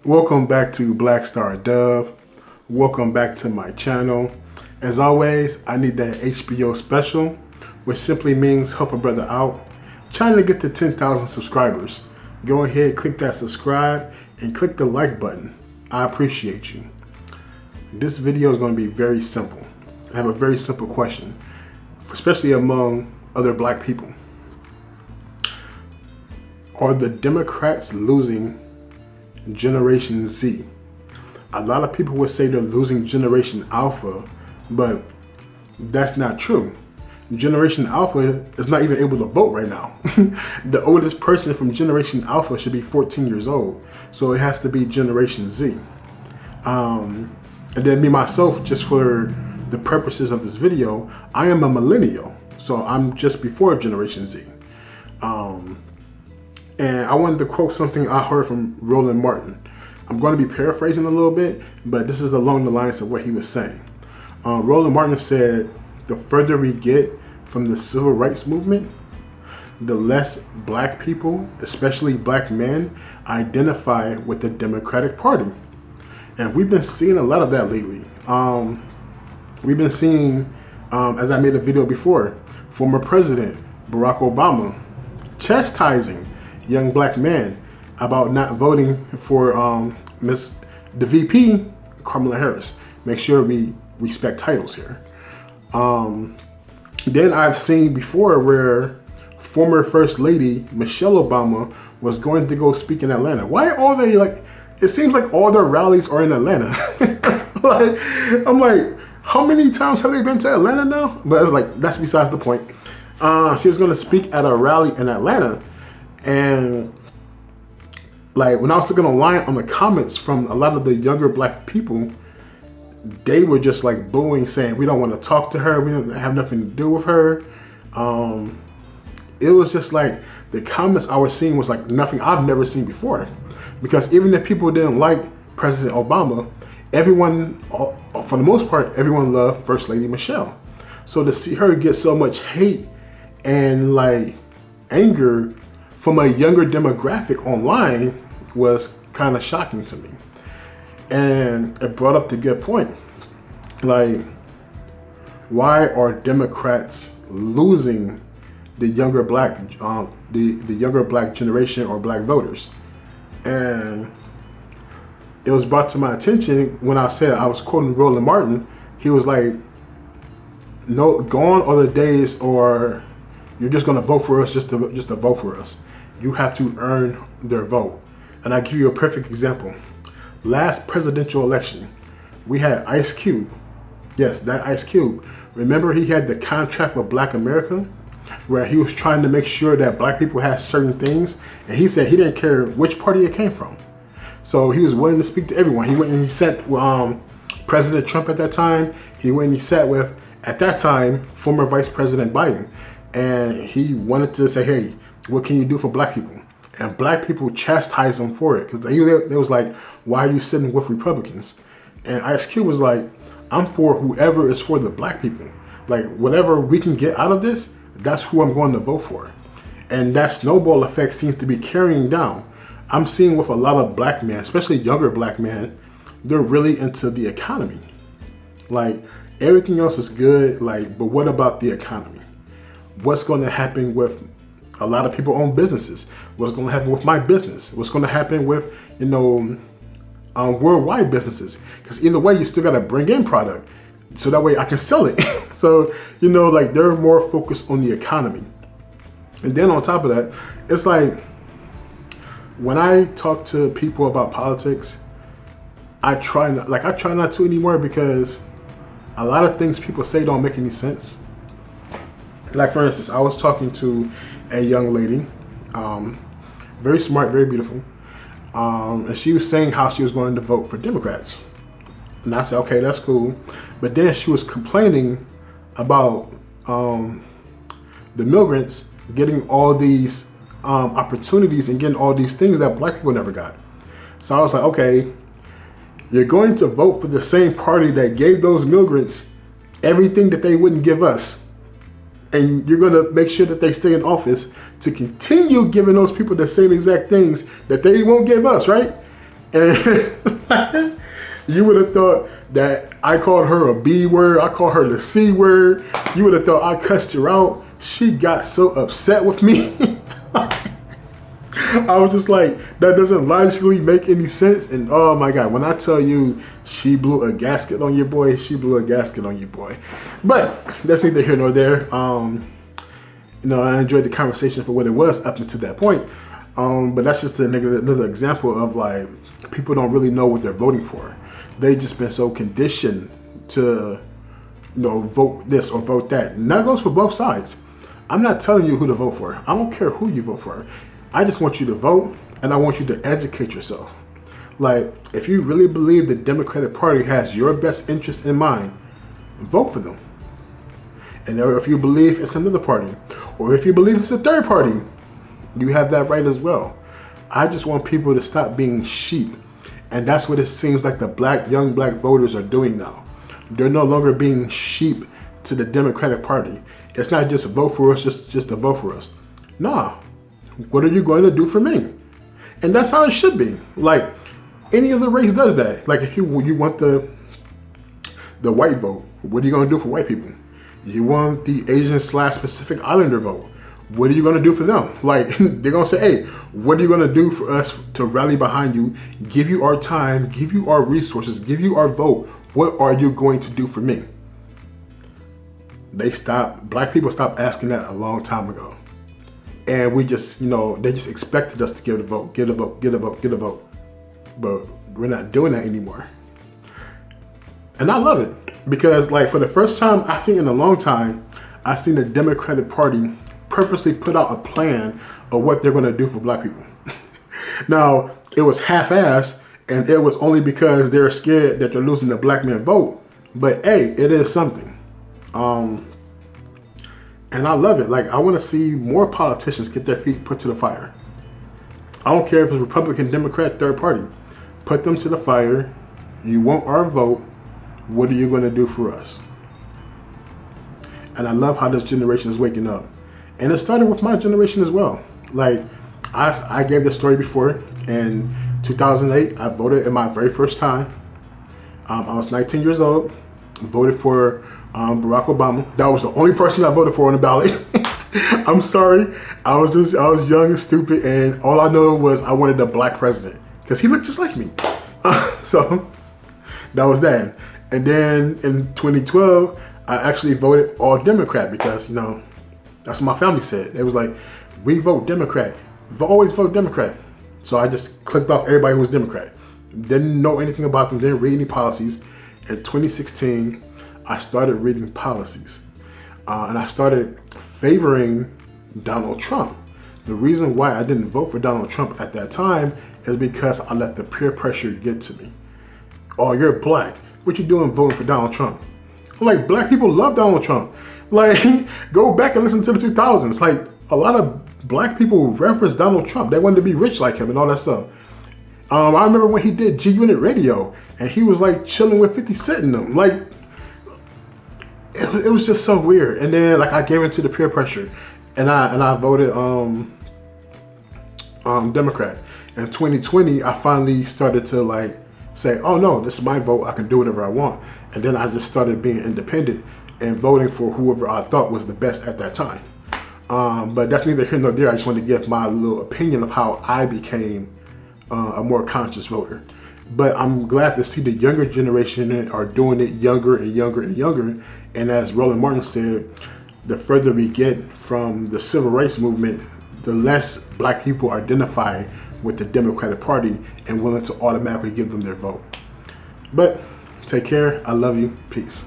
Welcome back to Blackstardove. Welcome back to my channel. As always, I need that HBO special, which simply means help a brother out. Trying to get to 10,000 subscribers. Go ahead, click that subscribe and click the like button. I appreciate you. This video is going to be very simple. I have a very simple question, especially among other black people. Are the Democrats losing Generation Z? A lot of people would say they're losing Generation Alpha, but that's not true. Generation Alpha is not even able to vote right now. The oldest person from Generation Alpha should be 14 years old, so it has to be Generation Z. And then me myself, just for the purposes of this video, I am a millennial, so I'm just before Generation Z. And I wanted to quote something I heard from Roland Martin. I'm going to be paraphrasing a little bit, but this is along the lines of what he was saying. Roland Martin said, the further we get from the civil rights movement, the less black people, especially black men, identify with the Democratic Party. And we've been seeing a lot of that lately. We've been seeing, as I made a video before, former President Barack Obama chastising young black men about not voting for the VP, Kamala Harris. Make sure we respect titles here. Then I've seen before where former First Lady Michelle Obama was going to go speak in Atlanta. Why are they like, it seems like all their rallies are in Atlanta. I'm like, how many times have they been to Atlanta now? But it's like, that's besides the point. She was going to speak at a rally in Atlanta. And like when I was looking online on the comments from a lot of the younger black people, they were just like booing, saying, we don't want to talk to her. We don't have nothing to do with her. It was just like the comments I was seeing was like nothing I've never seen before. Because even if people didn't like President Obama, everyone, for the most part, everyone loved First Lady Michelle. So to see her get so much hate and like anger from a younger demographic online was kind of shocking to me. And it brought up the good point. Like, why are Democrats losing the younger black, the younger black generation or black voters? And it was brought to my attention when I said, I was quoting Roland Martin. He was like, no, gone are the days or you're just gonna vote for us just to vote for us. You have to earn their vote. And I give you a perfect example. Last presidential election, we had Ice Cube. Yes, that Ice Cube. Remember he had the contract with Black America, where he was trying to make sure that black people had certain things. And he said he didn't care which party it came from. So he was willing to speak to everyone. He went and he sat with President Trump at that time. He went and he sat with, at that time, former Vice President Biden. And he wanted to say, hey, what can you do for black people? And black people chastised him for it. Because they was like, why are you sitting with Republicans? And Ice Cube was like, I'm for whoever is for the black people. Like, whatever we can get out of this, that's who I'm going to vote for. And that snowball effect seems to be carrying down. I'm seeing with a lot of black men, especially younger black men, they're really into the economy. Like, everything else is good, like, but what about the economy? What's going to happen with a lot of people own businesses? What's going to happen with my business? What's going to happen with, you know, worldwide businesses? Because either way, you still got to bring in product. So that way I can sell it. So, you know, like they're more focused on the economy. And then on top of that, it's like when I talk to people about politics, I try not to anymore because a lot of things people say don't make any sense. Like for instance, I was talking to a young lady, very smart, very beautiful. And she was saying how she was going to vote for Democrats. And I said, okay, that's cool. But then she was complaining about the migrants getting all these opportunities and getting all these things that black people never got. So I was like, okay, you're going to vote for the same party that gave those migrants everything that they wouldn't give us. And you're going to make sure that they stay in office to continue giving those people the same exact things that they won't give us, right? And you would have thought that I called her a B word, I called her the C word. You would have thought I cussed her out. She got so upset with me. I was just like, that doesn't logically make any sense. And oh my God, when I tell you she blew a gasket on your boy, she blew a gasket on your boy. But that's neither here nor there. I enjoyed the conversation for what it was up until that point. But that's just another example of like, people don't really know what they're voting for. They just been so conditioned to, vote this or vote that. And that goes for both sides. I'm not telling you who to vote for. I don't care who you vote for. I just want you to vote, and I want you to educate yourself. Like, if you really believe the Democratic Party has your best interest in mind, vote for them. And if you believe it's another party, or if you believe it's a third party, you have that right as well. I just want people to stop being sheep. And that's what it seems like the young black voters are doing now. They're no longer being sheep to the Democratic Party. It's not just vote for us, just to vote for us. Nah. What are you going to do for me? And that's how it should be. Like, any other race does that. Like, if you want the white vote, what are you going to do for white people? You want the Asian/Pacific Islander vote. What are you going to do for them? Like, they're going to say, hey, what are you going to do for us to rally behind you, give you our time, give you our resources, give you our vote? What are you going to do for me? Black people stopped asking that a long time ago. And we just, they just expected us to give a vote, get a vote, get a vote, get a vote. But we're not doing that anymore. And I love it because, like, for the first time I've seen in a long time, I've seen the Democratic Party purposely put out a plan of what they're going to do for black people. Now, it was half-assed, and it was only because they're scared that they're losing the black man vote. But hey, it is something. And I love it. Like, I want to see more politicians get their feet put to the fire. I don't care if it's Republican, Democrat, third party. Put them to the fire. You want our vote. What are you going to do for us? And I love how this generation is waking up. And it started with my generation as well. Like, I gave this story before. In 2008, I voted in my very first time. I was 19 years old. Voted for Barack Obama. That was the only person I voted for on the ballot. I'm sorry. I was young and stupid, and all I know was I wanted a black president because he looked just like me. So that was that. And then in 2012, I actually voted all Democrat because, that's what my family said. It was like, we vote Democrat. Always vote Democrat. So I just clicked off everybody who was Democrat. Didn't know anything about them, didn't read any policies. In 2016, I started reading policies. And I started favoring Donald Trump. The reason why I didn't vote for Donald Trump at that time is because I let the peer pressure get to me. Oh, you're black. What you doing voting for Donald Trump? I'm like, black people love Donald Trump. Like, go back and listen to the 2000s. Like, a lot of black people reference Donald Trump. They wanted to be rich like him and all that stuff. I remember when he did G-Unit Radio and he was like chilling with 50 Cent in them. Like, it was just so weird. And then, like, I gave into the peer pressure and I voted Democrat. In 2020, I finally started to like say, oh no, this is my vote. I can do whatever I want. And then I just started being independent and voting for whoever I thought was the best at that time. But that's neither here nor there. I just wanted to give my little opinion of how I became a more conscious voter. But I'm glad to see the younger generation are doing it younger and younger and younger. And as Roland Martin said, the further we get from the civil rights movement, the less black people identify with the Democratic Party and willing to automatically give them their vote. But take care. I love you. Peace.